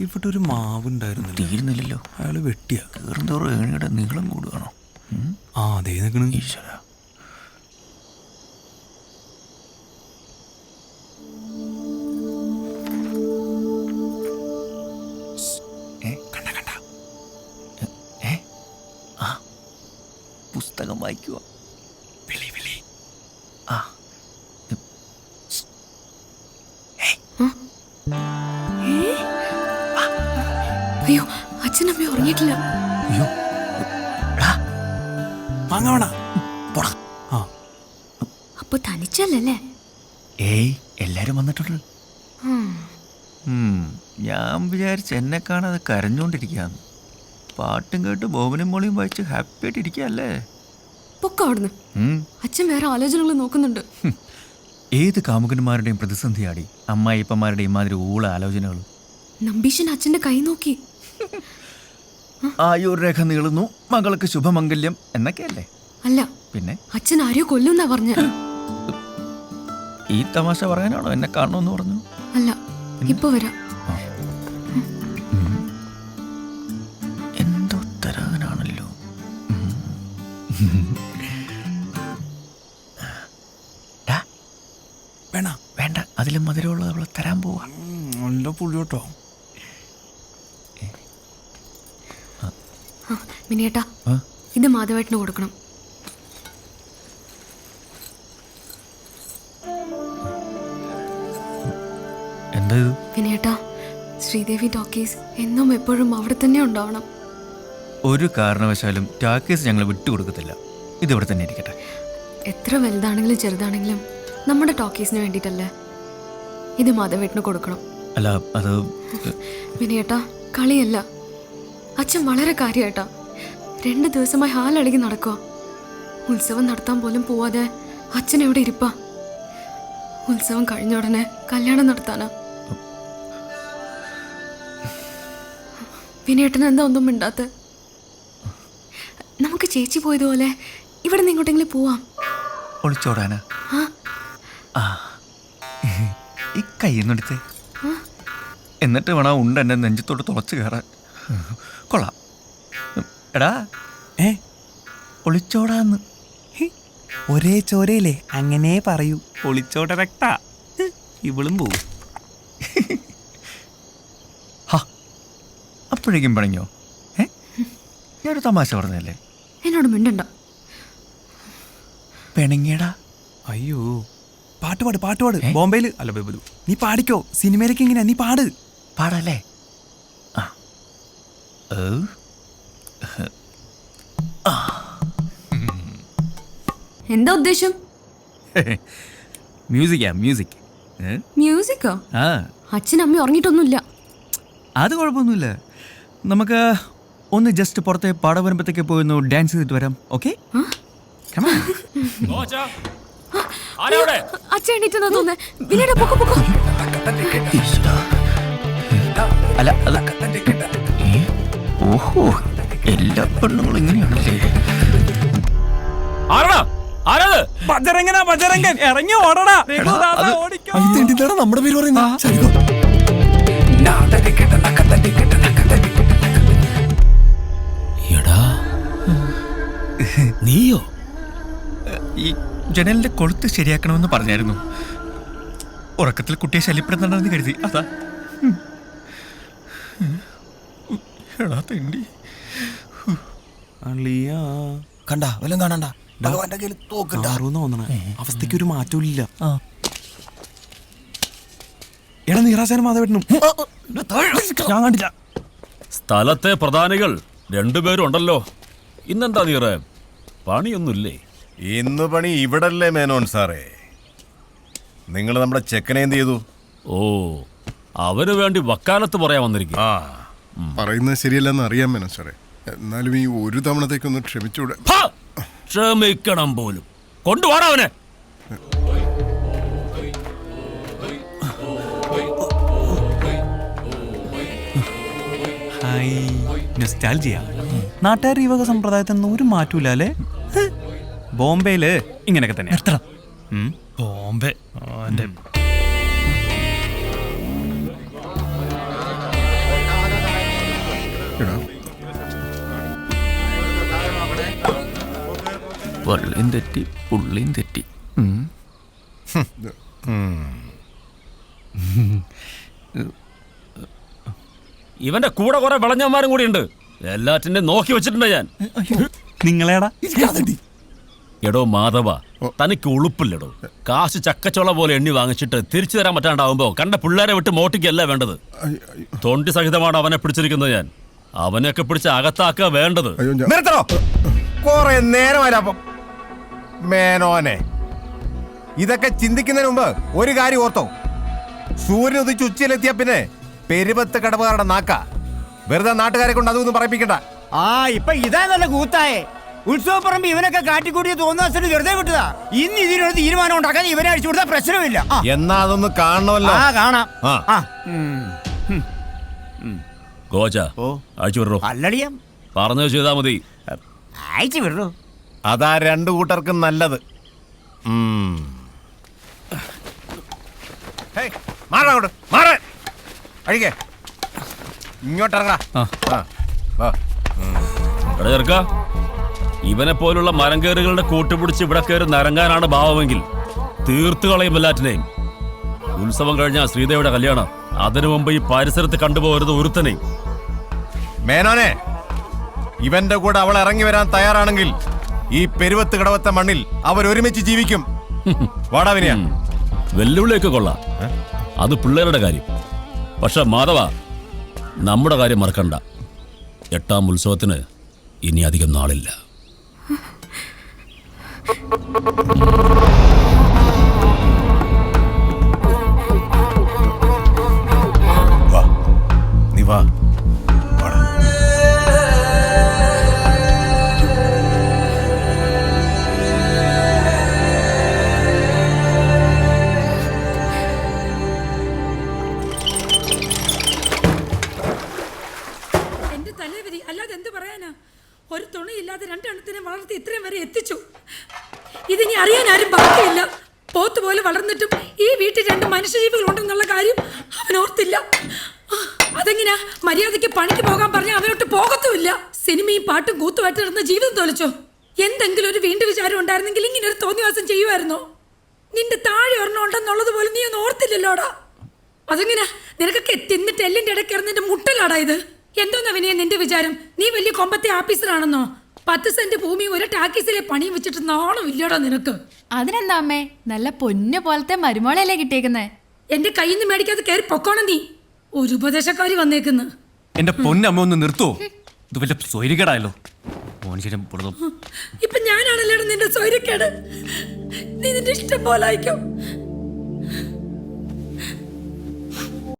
ഇവിടെ ഒരു മാവ് ഉണ്ടായിരുന്നു, തീരുന്നില്ലല്ലോ. അയാള് വെട്ടിയ കയറുന്തോറും ഏണിയുടെ നീളം കൂടുകയാണോ? ആ അതേ നിൽക്കണ. ഈശ്വര, പുസ്തകം വായിക്കുക. അയ്യോ, അച്ഛനമ്മ ഉറങ്ങിയിട്ടില്ല. അയ്യോ വാങ്ങവണ. അപ്പൊ തനിച്ചല്ലേ? ഏയ്, എല്ലാരും വന്നിട്ടുണ്ട്. ഞാൻ വിചാരിച്ച് എന്നെ കാണാതെ കരഞ്ഞോണ്ടിരിക്കാന്ന്. പാട്ടും കേട്ട് ബോബനും മോളിയും വായിച്ച് ഹാപ്പി ആയിട്ട് ഇരിക്കല്ലേ. പൊക്ക അവിടുന്ന്. അച്ഛൻ വേറെ ആലോചനകൾ നോക്കുന്നുണ്ട്. ഏത് കാമുകന്മാരുടെയും പ്രതിസന്ധിയാടി അമ്മായിപ്പന്മാരുടെയും മാതിരി ഊള ആലോചനകൾ. നമ്പീശൻ അച്ഛന്റെ കൈ നോക്കി. ആയുർരേഖ നീളുന്നു, മകൾക്ക് ശുഭമംഗല്യം എന്നൊക്കെയല്ലേ. അല്ല, പിന്നെ അച്ഛൻ ആരെയോ കൊല്ലുന്നാ പറഞ്ഞ. ഈ തമാശ പറയാനാണോ എന്നെ കാണണമെന്ന് പറഞ്ഞു? അല്ല, ഇപ്പൊ വരാം. എന്തോ തരാനാണല്ലോ. വേണ വേണ്ട, അതിലും മധുരമുള്ളത് അവളെ തരാൻ പോവാ. നല്ല പുള്ളിയോട്ടോ. മിനിയേട്ടാ, ഇത് മാധവേട്ടന് കൊടുക്കണം. എന്താ ഇത്? മിനിയേട്ടാ, ശ്രീദേവി ടോക്കീസ് എന്നും എപ്പോഴും അവിടെ തന്നെ ഉണ്ടാവണം. ഒരു കാരണവശാലും ടാക്കീസ് ഞങ്ങൾ വിട്ടുകൊടുക്കത്തില്ല. ഇതിവിടെ തന്നെ ഇരിക്കട്ടെ. എത്ര വലുതാണെങ്കിലും ചെറുതാണെങ്കിലും നമ്മുടെ ടോക്കീസിന് വേണ്ടിയിട്ടല്ലേ. ഇത് മാധവേട്ടന് കൊടുക്കണം. അല്ല, അത് മിനിയേട്ടാ, കളിയല്ല. അച്ഛൻ വളരെ കാര്യമായിട്ടാ 2 ദിവസമായി ഹാലടങ്ങി നടക്കുക. ഉത്സവം നടത്താൻ പോലും പോവാതെ അച്ഛൻ എവിടെ ഇരിപ്പാ. ഉത്സവം കഴിഞ്ഞ ഉടനെ കല്യാണം നടത്താനാ. വിനയേട്ടന് എന്താ ഒന്നും മിണ്ടാത്ത? നമുക്ക് ചേച്ചി പോയതുപോലെ ഇവിടെ നിന്ന് ഇങ്ങോട്ടെങ്കിലും പോവാം. ഒളിച്ചോടാനാ? ഈ കയ്യെന്നെടുത്തേ, എന്നിട്ട് വേണം ഉണ്ട് എന്നെ നെഞ്ചത്തോട്ട് തുളച്ച് കയറാൻ. കൊള്ളാം. എടാ, ഒളിച്ചോടാന്ന്. ഒരേ ചോരയില്ലേ, അങ്ങനെ പറയൂ. ഒളിച്ചോട രക്ത ഇവളും പോവും. അപ്പോഴേക്കും പണിഞ്ഞോ? ഞാനൊരു തമാശ പറഞ്ഞല്ലേ. എന്നോട് മിണ്ടണ്ട. പിണങ്ങിയടാ. അയ്യോ, പാട്ടുപാട്. ബോംബെയില് അല്ല ബബലു, നീ പാടിക്കോ. സിനിമയിലേക്ക് എങ്ങനെയാ, നീ പാട്. പാടല്ലേ? എന്താ ഉദ്ദേശം? മ്യൂസിക്. മ്യൂസിക്കോ? അച്ഛനമ്മ ഉറങ്ങിയിട്ടൊന്നുമില്ല. അത് കുഴപ്പമൊന്നുമില്ല. നമുക്ക് ഒന്ന് ജസ്റ്റ് പുറത്തെ പാടം വരുമ്പോഴത്തേക്ക് പോയി ഒന്ന് ഡാൻസ് ചെയ്തിട്ട് വരാം. ഓക്കെ? അച്ഛൻ എണീറ്റെന്നാ തോന്നുന്നേ. വിനയുടെ പൊക്കോ. അല്ല, ഓഹോ, എല്ലാ പെണ്ണുങ്ങളും ഇങ്ങനെയാണല്ലേ. ബജരംഗൻ ഇറങ്ങി ഓടടാ. നമ്മുടെ പേര് പറയുന്ന നീയോ? ഈ ജനലിന്റെ കൊളുത്ത് ശരിയാക്കണമെന്ന് പറഞ്ഞായിരുന്നു. ഉറക്കത്തിൽ കുട്ടിയെ ശല്യപ്പെടുത്തണ്ടെന്ന് കരുതി. അതാ. എടാ തെണ്ടി, കണ്ട വല്ലതും കാണണ്ട. അവസ്ഥയ്ക്ക് ഒരു മാറ്റവും ഇല്ല. എടാ, നീറാശാനും മാധവേട്ടനും ഞാൻ കണ്ടില്ല. സ്ഥലത്തെ പ്രധാനികൾ 2 പേരും ഉണ്ടല്ലോ. ഇന്നെന്താ നീറേ, പണിയൊന്നുമില്ലേ? ഇന്ന് പണി ഇവിടല്ലേ മേനോൻ സാറേ. നിങ്ങൾ നമ്മുടെ ചെക്കനെ എന്ത് ചെയ്തു? ഓ, അവന് വേണ്ടി വക്കാലത്ത് പറയാൻ വന്നിരിക്കും. പറയുന്നത് ശരിയല്ലെന്ന് അറിയാൻ മേനോൻ സാറേ. എന്നാലും ഈ ഒരു തവണത്തേക്കൊന്ന് ക്ഷമിച്ചൂടെ? ക്ഷമിക്കണം പോലും. കൊണ്ടുപോടാ അവനെ. നാട്ടുകാർ ഈ വക സമ്പ്രദായത്തിൽ ഒരു മാറ്റൂല അല്ലേ. ബോംബെയില് ഇങ്ങനെയൊക്കെ തന്നെ. ബോംബെ എടാ വള്ളിയും തെറ്റി പുള്ളിയും തെറ്റി. ഇവന്റെ കൂടെ കുറെ വിളഞ്ഞന്മാരും കൂടി ഉണ്ട്. എല്ലാറ്റിന്റെ നോക്കി വെച്ചിട്ടുണ്ട് ഞാൻ. നിങ്ങളേടാ എടോ മാധവ, തനിക്ക് ഉളുപ്പില്ലടോ. കാശ് ചക്കച്ചോള പോലെ എണ്ണി വാങ്ങിച്ചിട്ട് തിരിച്ചു തരാൻ പറ്റാണ്ടാവുമ്പോ കണ്ട പിള്ളേരെ വിട്ട് മോട്ടിക്കല്ല വേണ്ടത്. തൊണ്ടി സഹിതമാണ് അവനെ പിടിച്ചിരിക്കുന്നത് ഞാൻ. അവനെയൊക്കെ പിടിച്ച് അകത്താക്കുക വേണ്ടത്. അയ്യോ നിർത്തണോ? കുറെ നേരമല്ല അപ്പം മേനോനെ. ഇതൊക്കെ ചിന്തിക്കുന്നതിന് മുമ്പ് ഒരു കാര്യം ഓർത്തോ. സൂര്യൻ ഉദിച്ച് ഉച്ചയിലെത്തിയ പിന്നെ പെരുപത്ത് കടവുകാരുടെ നാക്ക. വെറുതെ നാട്ടുകാരെ കൊണ്ട് അതൊന്നും പറയിപ്പിക്കണ്ട. ആ ഇപ്പൊ ഇതാ നല്ല കൂത്തായേ. ഉത്സവപ്പറമ്പ് ഇവനൊക്കെ കാട്ടിക്കൂട്ടി തോന്നുന്ന വെറുതെ വിട്ടതാ. ഇന്ന് ഇതിനൊരു തീരുമാനം ഉണ്ടാക്കാൻ ഇവനെ അടിച്ചു കൊടുത്താൽ പ്രശ്നമില്ല. എന്നാ അതൊന്ന് കാണണമല്ലോ. ആ കാണാം. ആ. ഗോച അയച്ചു വിടറോ. അല്ലടിയം പറഞ്ഞത് ചെയ്താ മതി. അയച്ചു വിടൂ. അതാ രണ്ടു കൂട്ടർക്കും നല്ലത്. മാറങ്ങോട്ട് മാറ അഴിക്കേ. ഇങ്ങോട്ടിറങ്ങാ. എടാ ചെറുക്ക, ഇവനെ പോലുള്ള മരംകേറുകളുടെ കൂട്ടുപിടിച്ച് ഇവിടെ കയറി നരങ്ങാനാണ് ഭാവമെങ്കിൽ തീർത്തു കളയും എല്ലാറ്റിനെയും. ഉത്സവം കഴിഞ്ഞാൽ ശ്രീദേവിയുടെ കല്യാണം. അതിനു മുമ്പ് ഈ പരിസരത്ത് കണ്ടുപോകരുത് ഒരുത്തനെയും. മേനോനെ, ഇവന്റെ കൂടെ അവൾ ഇറങ്ങി വരാൻ തയ്യാറാണെങ്കിൽ ഈ പെരുവത്ത് കടവത്തെ മണ്ണിൽ അവരൊരുമിച്ച് ജീവിക്കും. വാടാവിനിയ വെല്ലുവിളിയൊക്കെ കൊള്ളാം, അത് പിള്ളേരുടെ കാര്യം. പക്ഷെ മാധവ, നമ്മുടെ കാര്യം മറക്കണ്ട. 8ാം ഉത്സവത്തിന് ഇനി അധികം നാളില്ല. വാ, നീ വാ. വാടാ. എന്റെ തലേവിധി, അല്ലാതെ എന്ത് പറയാനാ? ഒരു തുണിയില്ലാതെ രണ്ടെണ്ണത്തിനെ വളർത്തി ഇത്രയും വരെ എത്തിച്ചു. ഇതിനി അറിയാൻ ആരും ബാക്കിയില്ല. പോത്ത് പോലെ വളർന്നിട്ടും ഈ വീട്ടിൽ 2 മനുഷ്യജീവികൾ ഉണ്ടെന്നുള്ള കാര്യം അവൻ ഓർത്തില്ല. അതെങ്ങനെയാ? മര്യാദയ്ക്ക് പണിക്ക് പോകാൻ പറഞ്ഞ അവനോട്ട് പോകത്തുമില്ല. സിനിമയും പാട്ടും കൂത്തുമായിട്ട് നടന്ന ജീവിതം തോലിച്ചോ? എന്തെങ്കിലും ഒരു വീണ്ടും വിചാരം ഉണ്ടായിരുന്നെങ്കിൽ ഇങ്ങനെ ഒരു തോന്നിവാസം ചെയ്യുമായിരുന്നോ? നിന്റെ താഴെ ഒരെണ്ണം ഉണ്ടെന്നുള്ളത് പോലും നീ ഒന്നും ഓർത്തില്ലല്ലോടാ. അതെങ്ങനെയാ? നിനക്കൊക്കെ തിന്നിട്ട് എല്ലിന്റെ ഇടയ്ക്ക് ഇറന്നിന്റെ മുട്ടലാടാ ഇത്. എന്തോന്നാ വിനയ നിന്റെ വിചാരം? നീ വലിയ കൊമ്പത്തെ ആഫീസറാണെന്നോ? 10 സെന്റ് ഭൂമി ഒരു ടാക്കീസിലെ പണിയും വെച്ചിട്ട് നാണം ഇല്ലടാ നിനക്ക്. അതിനെന്താ അമ്മേ, നല്ല പൊന്നു പോലത്തെ മരുമോളല്ലേ കിട്ടിയേക്കുന്നേ. എന്റെ കയ്യിൽ നിന്ന് മേടിക്കാതെ കയറി പൊക്കോണം നീ. ഒരു ഉപദേശക്കാരി വന്നേക്കുന്നു. എന്റെ പൊന്നമ്മ ഒന്ന് നിർത്തോ? ഇത് വല്ല സ്വൈരികേടായല്ലോ. മോനിശരം ഇപ്പൊ ഞാനാണല്ലേടാ നിന്റെ സ്വൈരക്കേട്. നീ നിന്റെ ഇഷ്ടം പോലെ ആയിക്കോ.